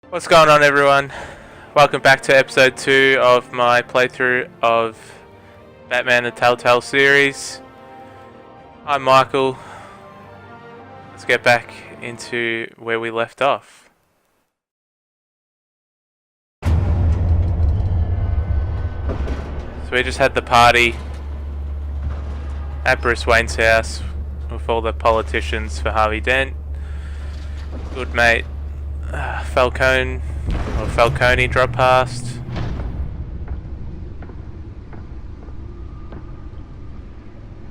What's going on, everyone? Welcome back to episode 2 of my playthrough of Batman the Telltale series. I'm Michael. Let's get back into where we left off. So we just had the party at Bruce Wayne's house with all the politicians for Harvey Dent. Good mate Falcone drove past.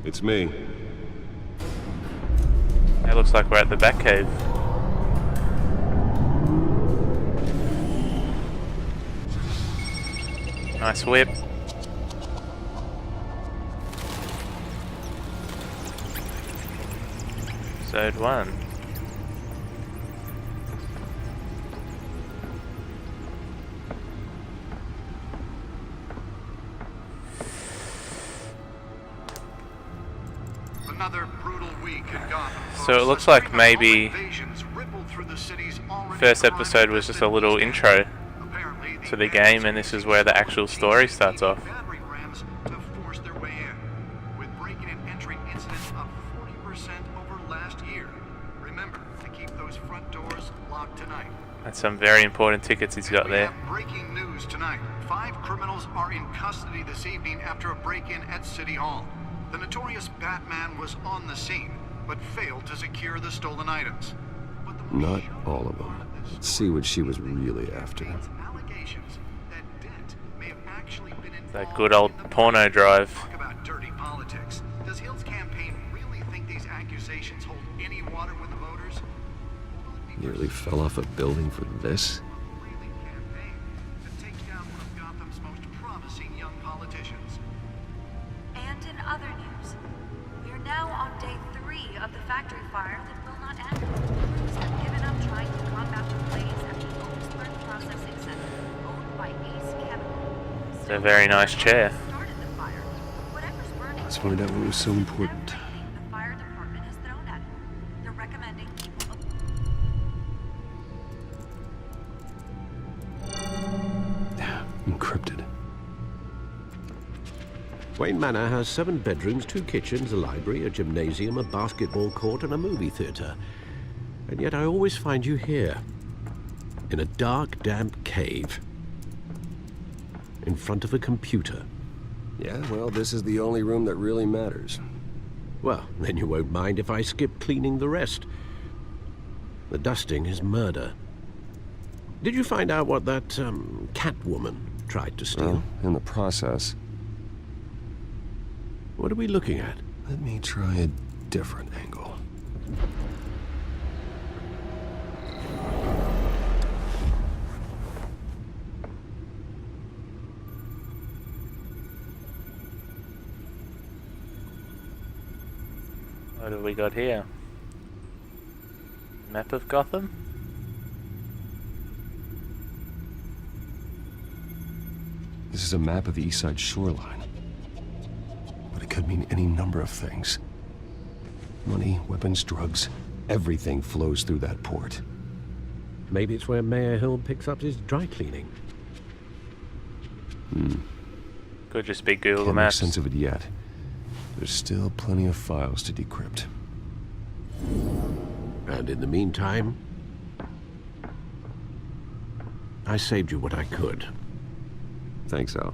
It's me. It looks like we're at the Batcave. Nice whip. Episode 1. Another brutal week in Gotham. So it looks like maybe first episode was just a little intro to the game, and this is where the actual story starts off. With break-in and entry incidents up 40% over last year. Remember to keep those front doors locked tonight. That's some very important tickets he's got there. Breaking news tonight. 5 criminals are in custody this evening after a break-in at City Hall. The notorious Batman was on the scene, but failed to secure the stolen items. Not all of them. Let's see what she was really after. That good old porno drive. Talk about dirty politics. Does Hill's campaign really think these accusations hold any water with the voters? Nearly fell off a building for this. Campaign to take down one of Gotham's most promising young politicians. And in other news, we are now on day 3 of the factory fire that will not end. Crews have given up trying to combat the blaze at the Oakland Processing Center, owned by Ace Chemical. It's a very nice chair. Started the fire. Whatever's burning. Let's find out what was so important. Everything the fire department has thrown at it. They're recommending people. Encrypted. Wayne Manor has 7 bedrooms, 2 kitchens, a library, a gymnasium, a basketball court, and a movie theater. And yet I always find you here, in a dark, damp cave, in front of a computer. Yeah, well, this is the only room that really matters. Well, then you won't mind if I skip cleaning the rest. The dusting is murder. Did you find out what that, Catwoman tried to steal? Well, in the process. What are we looking at? Let me try a different angle. What have we got here? Map of Gotham? This is a map of the East Side shoreline. But it could mean any number of things. Money, weapons, drugs, everything flows through that port. Maybe it's where Mayor Hill picks up his dry cleaning. Could just be Google Can't make Maps. sense of it yet. There's still plenty of files to decrypt. And in the meantime, I saved you what I could. Thanks, Al.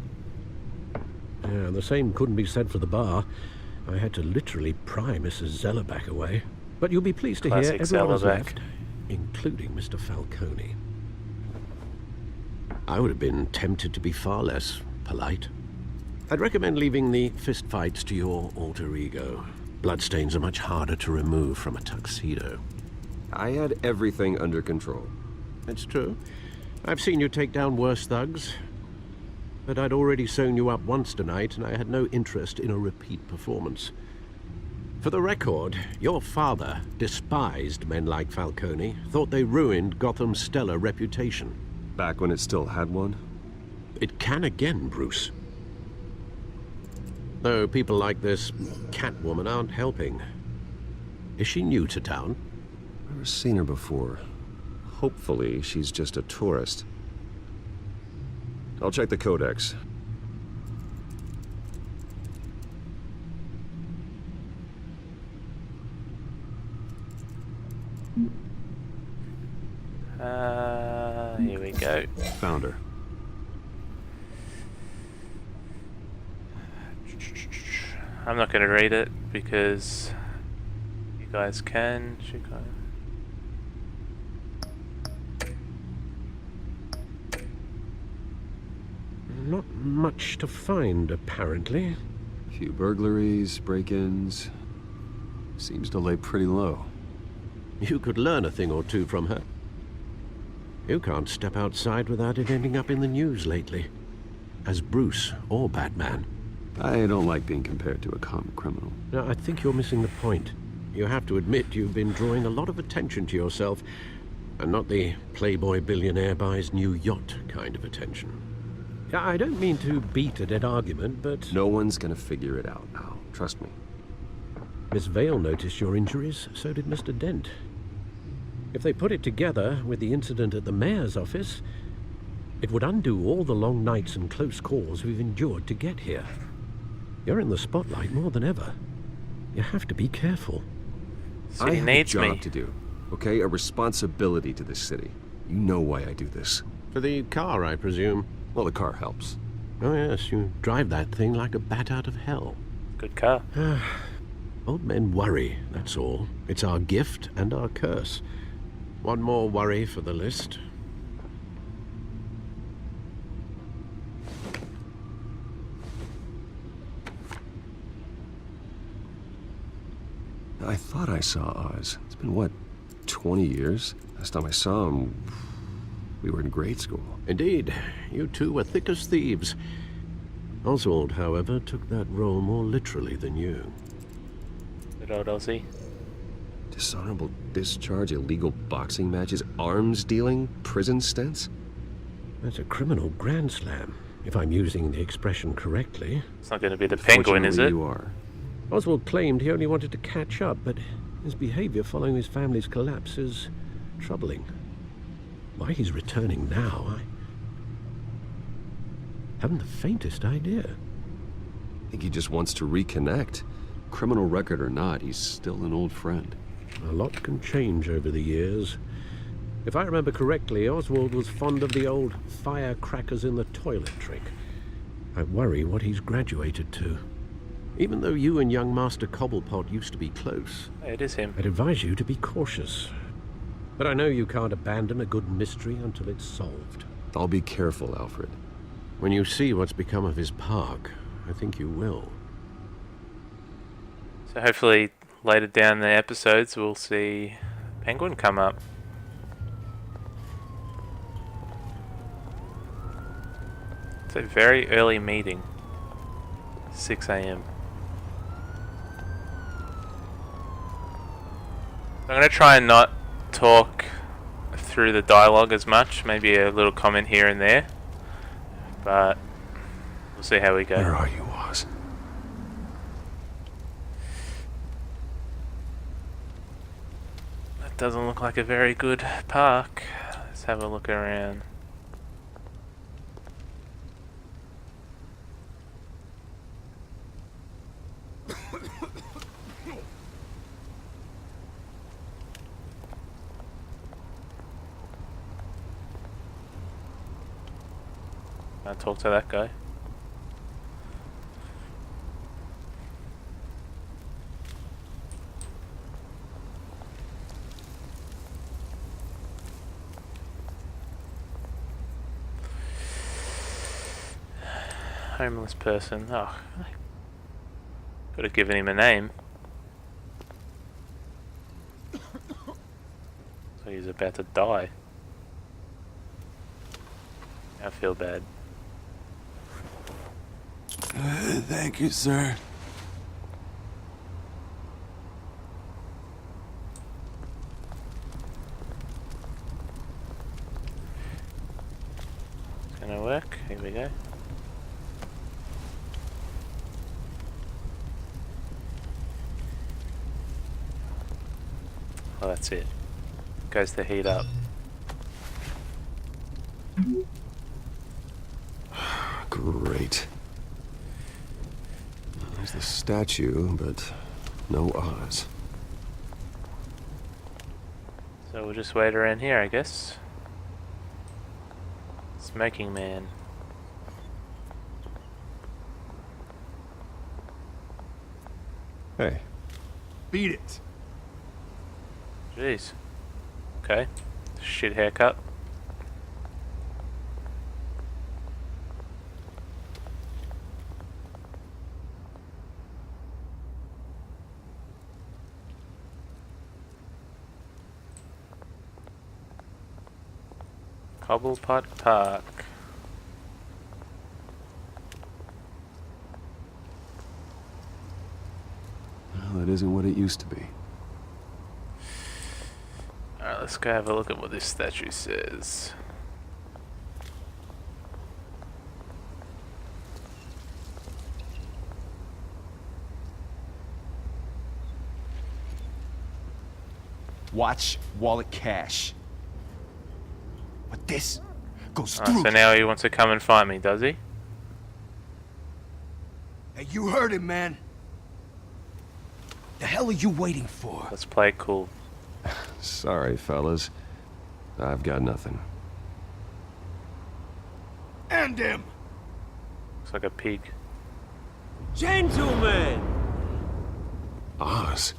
Yeah, the same couldn't be said for the bar. I had to literally pry Mrs. Zellerback away. But you'll be pleased to Classic hear everyone was Zellerback. left, including Mr. Falcone. I would have been tempted to be far less polite. I'd recommend leaving the fistfights to your alter ego. Bloodstains are much harder to remove from a tuxedo. I had everything under control. That's true. I've seen you take down worse thugs. But I'd already sewn you up once tonight, and I had no interest in a repeat performance. For the record, your father despised men like Falcone, thought they ruined Gotham's stellar reputation. Back when it still had one? It can again, Bruce. Though people like this Catwoman aren't helping. Is she new to town? Never seen her before. Hopefully, she's just a tourist. I'll check the codex. Here we go. Found her. I'm not going to read it because you guys can. Not much to find, apparently. A few burglaries, break-ins. Seems to lay pretty low. You could learn a thing or two from her. You can't step outside without it ending up in the news lately. As Bruce or Batman. I don't like being compared to a common criminal. Now, I think you're missing the point. You have to admit you've been drawing a lot of attention to yourself, and not the playboy billionaire buys new yacht kind of attention. I don't mean to beat a dead argument, but... No one's gonna figure it out now. Trust me. Miss Vale noticed your injuries, so did Mr. Dent. If they put it together with the incident at the mayor's office, it would undo all the long nights and close calls we've endured to get here. You're in the spotlight more than ever. You have to be careful. City I have needs a job me. to do, okay? A responsibility to this city. You know why I do this. For the car, I presume. Well, the car helps. Oh yes, you drive that thing like a bat out of hell. Good car. Old men worry, that's all. It's our gift and our curse. One more worry for the list. I thought I saw Oz. It's been, what, 20 years? Last time I saw him, we were in grade school. Indeed, you two were thick as thieves. Oswald, however, took that role more literally than you. Good old Aussie. Dishonorable discharge, illegal boxing matches, arms dealing, prison stints? That's a criminal grand slam, if I'm using the expression correctly. It's not going to be the penguin, is Fortunately, it? You are. Oswald claimed he only wanted to catch up, but his behavior following his family's collapse is troubling. Why he's returning now, I haven't the faintest idea. I think he just wants to reconnect. Criminal record or not, he's still an old friend. A lot can change over the years. If I remember correctly, Oswald was fond of the old firecrackers in the toilet trick. I worry what he's graduated to. Even though you and young Master Cobblepot used to be close, It is him. I'd advise you to be cautious. But I know you can't abandon a good mystery until it's solved. I'll be careful, Alfred. When you see what's become of his park, I think you will. So hopefully later down the episodes we'll see Penguin come up. It's a very early meeting. 6 AM. I'm going to try and not talk through the dialogue as much. Maybe a little comment here and there. But we'll see how we go. Where are you, Oz? That doesn't look like a very good park. Let's have a look around. I'll talk to that guy. Homeless person. Oh, could have given him a name. So he's about to die. I feel bad. Thank you, sir. It's gonna work. Here we go. Oh, that's it. Goes the heat up. Great. There's the statue, but no Oz. So we'll just wait around here, I guess. Smoking man. Hey, Beat it. Jeez. Okay. Shit haircut. Cobblepot Park. well, that isn't what it used to be. Alright, let's go have a look at what this statue says. Watch wallet cash. But this goes Oh, through. so now he wants to come and find me, does he? Hey, you heard him, man. The hell are you waiting for? Let's play it cool. Sorry, fellas. I've got nothing. End him. Looks like a pig. Gentlemen! Oz?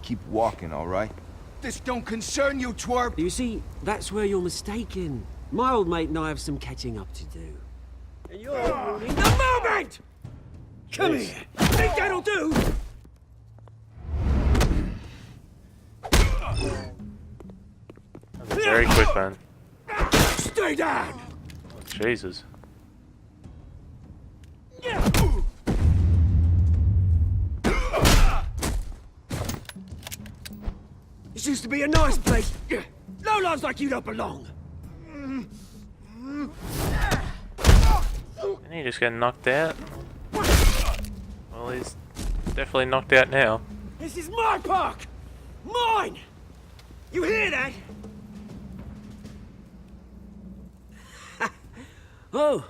Keep walking, all right? This don't concern you, twerp. You see, that's where you're mistaken. My old mate and I have some catching up to do. And you're ruining the moment! Come here! Think that'll do? That's a very quick one. Stay down! Oh, Jesus. This used to be a nice place. No lives like you don't belong. Didn't he just get knocked out? Well, he's definitely knocked out now. This is my park! Mine! You hear that? Oh,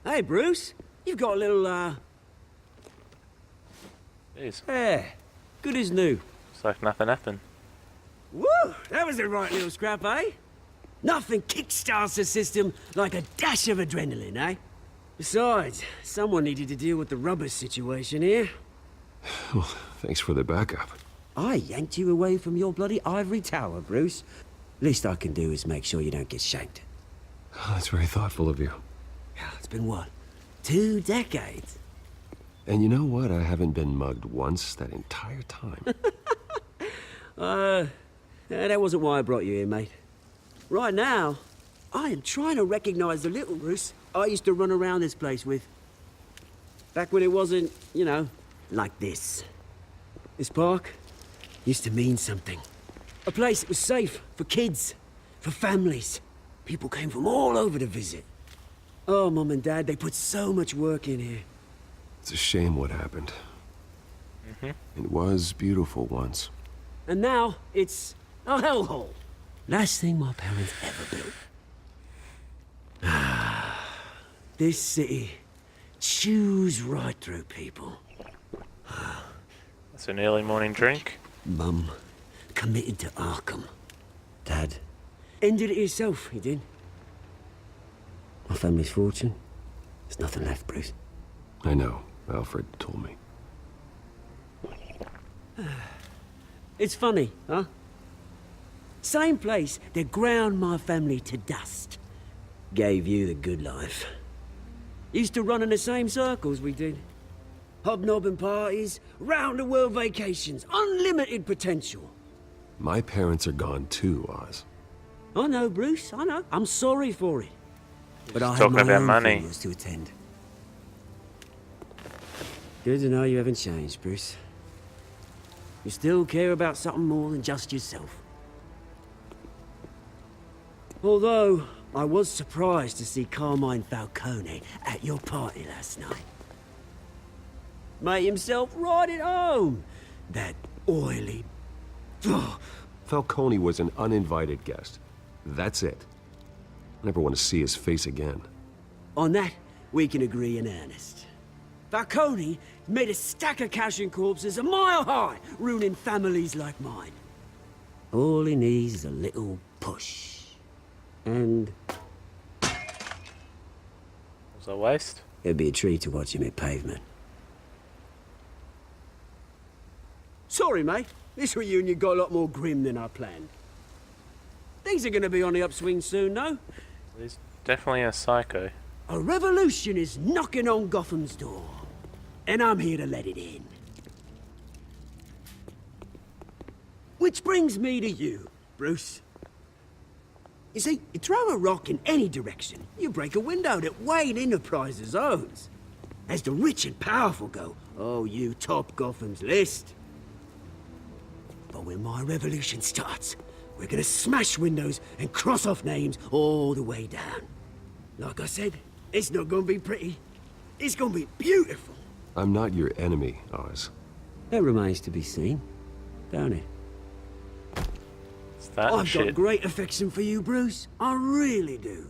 hey Bruce. You've got a little, Jeez. Yeah, good as new. Looks like nothing happened. Woo! That was a right little scrap, eh? Nothing kickstarts the system like a dash of adrenaline, eh? Besides, someone needed to deal with the rubber situation here. Well, thanks for the backup. I yanked you away from your bloody ivory tower, Bruce. Least I can do is make sure you don't get shanked. Oh, that's very thoughtful of you. Yeah, it's been what? 2 decades? And you know what? I haven't been mugged once that entire time. That wasn't why I brought you here, mate. Right now, I am trying to recognize the little Bruce I used to run around this place with. Back when it wasn't, you know, like this. This park used to mean something. A place that was safe for kids, for families. People came from all over to visit. Oh, Mum and Dad, they put so much work in here. It's a shame what happened. It was beautiful once. And now, it's a hellhole. Last thing my parents ever built. This city chews right through people. That's an early morning drink. Mum committed to Arkham. Dad ended it himself, he did. My family's fortune, there's nothing left, Bruce. I know. Alfred told me. It's funny, huh? Same place that ground my family to dust. Gave you the good life. Used to run in the same circles we did. Hobnobbing parties, round-the-world vacations, unlimited potential. My parents are gone too, Oz. I know, Bruce, I know. I'm sorry for it. But I have talking my about own money. funerals to attend. Good to know you haven't changed, Bruce. You still care about something more than just yourself. Although, I was surprised to see Carmine Falcone at your party last night. Made himself right at home. That oily... Ugh. Falcone was an uninvited guest. That's it. I never want to see his face again. On that, we can agree in earnest. Falcone made a stack of cash and corpses a mile high, ruining families like mine. All he needs is a little push. And Was a waste. it'd be a treat to watch him hit pavement. Sorry, mate. This reunion got a lot more grim than I planned. Things are gonna be on the upswing soon, though. He's definitely a psycho. A revolution is knocking on Gotham's door. And I'm here to let it in. Which brings me to you, Bruce. You see, you throw a rock in any direction, you break a window that Wayne Enterprises owns. As the rich and powerful go, oh, you top Gotham's list. But when my revolution starts, we're gonna smash windows and cross off names all the way down. Like I said, it's not gonna be pretty. It's gonna be beautiful. I'm not your enemy, Oz. That remains to be seen, don't it? It's that I've shit. got great affection for you, Bruce. I really do.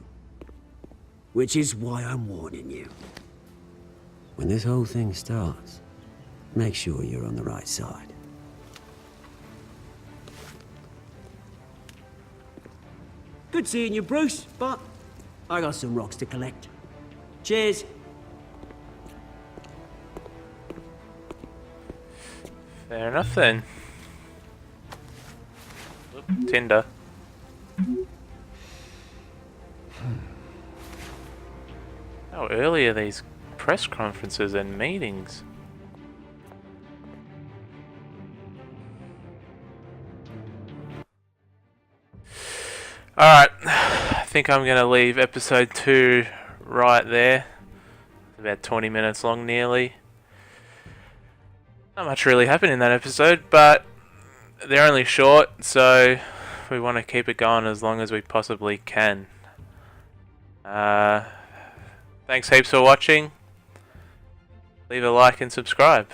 Which is why I'm warning you. When this whole thing starts, make sure you're on the right side. Good seeing you, Bruce, but I got some rocks to collect. Cheers. Fair enough then. Oop, Tinder. How early are these press conferences and meetings? Alright, I think I'm going to leave episode 2 right there. It's about 20 minutes long nearly. Not much really happened in that episode, but they're only short, so we want to keep it going as long as we possibly can. Thanks heaps for watching. Leave a like and subscribe.